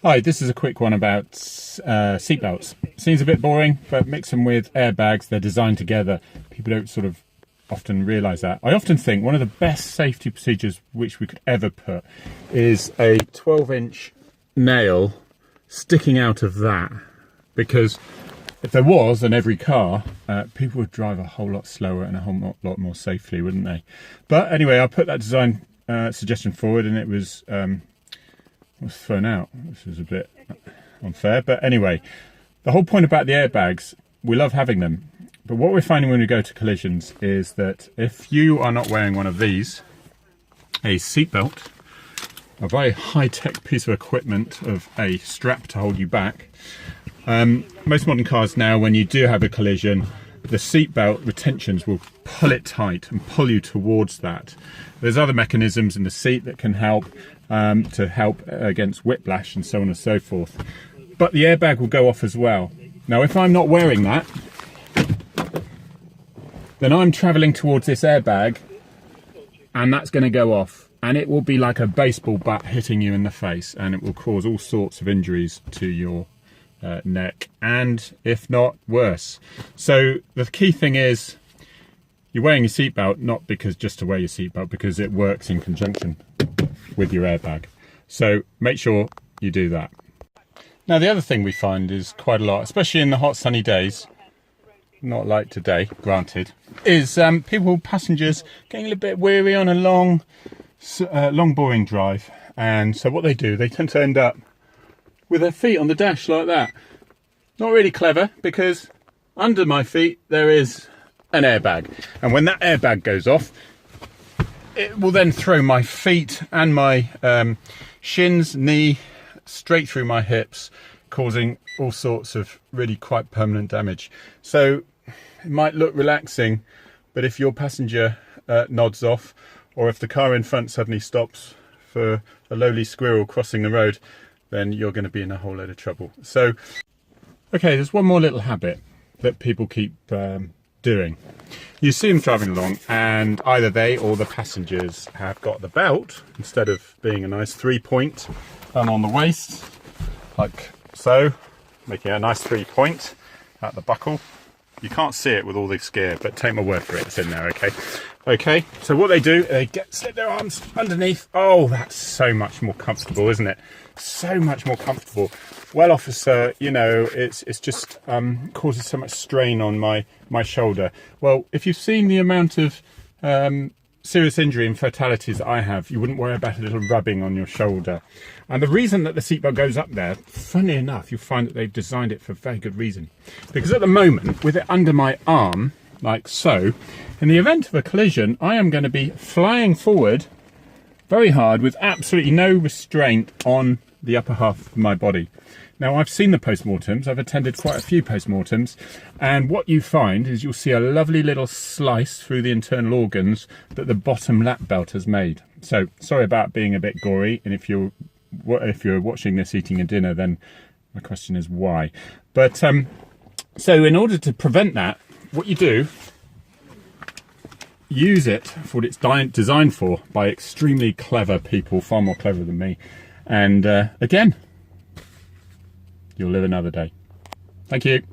Hi, this is a quick one about seatbelts. Seems a bit boring, but mix them with airbags. They're designed together. People don't sort of often realise that. I often think one of the best safety procedures which we could ever put is a 12-inch nail sticking out of that, because if there was in every car, people would drive a whole lot slower and a whole lot more safely, wouldn't they? But anyway, I put that design suggestion forward, and it was thrown out. This is a bit unfair, but anyway, the whole point about the airbags, we love having them, but what we're finding when we go to collisions is that if you are not wearing one of these, a seatbelt, a very high-tech piece of equipment of a strap to hold you back, most modern cars now, when you do have a collision, the seatbelt retentions will pull it tight and pull you towards that. There's other mechanisms in the seat that can help to help against whiplash and so on and so forth. But the airbag will go off as well. Now, if I'm not wearing that, then I'm travelling towards this airbag and that's going to go off. And it will be like a baseball bat hitting you in the face, and it will cause all sorts of injuries to your neck, and if not worse. So the key thing is you're wearing your seatbelt not because just to wear your seatbelt, because it works in conjunction with your airbag. So make sure you do that. Now, the other thing we find is quite a lot, especially in the hot sunny days, not like today, granted, is passengers getting a little bit weary on a long boring drive, and so what they do, they tend to end up with their feet on the dash like that. Not really clever, because under my feet there is an airbag, and when that airbag goes off, it will then throw my feet and my shins, knee, straight through my hips, causing all sorts of really quite permanent damage. So it might look relaxing, but if your passenger nods off, or if the car in front suddenly stops for a lowly squirrel crossing the road, then you're going to be in a whole load of trouble. So, okay, there's one more little habit that people keep doing. You see them driving along, and either they or the passengers have got the belt, instead of being a nice 3-point done on the waist, like so, making a nice 3-point at the buckle. You can't see it with all this gear, but take my word for it, it's in there, okay? Okay, so what they do, they slip their arms underneath. Oh, that's so much more comfortable, isn't it? So much more comfortable. Well, officer, you know, it's just causes so much strain on my shoulder. Well, if you've seen the amount of serious injury and fatalities that I have, you wouldn't worry about a little rubbing on your shoulder. And the reason that the seatbelt goes up there, funny enough, you'll find that they've designed it for a very good reason. Because at the moment, with it under my arm, like so, in the event of a collision, I am going to be flying forward very hard with absolutely no restraint on the upper half of my body. Now, I've seen the postmortems, I've attended quite a few postmortems, and what you find is you'll see a lovely little slice through the internal organs that the bottom lap belt has made. So, sorry about being a bit gory, and if you're watching this eating a dinner, then my question is why. But, so in order to prevent that, what you do, use it for what it's designed for by extremely clever people, far more clever than me. And again, you'll live another day. Thank you.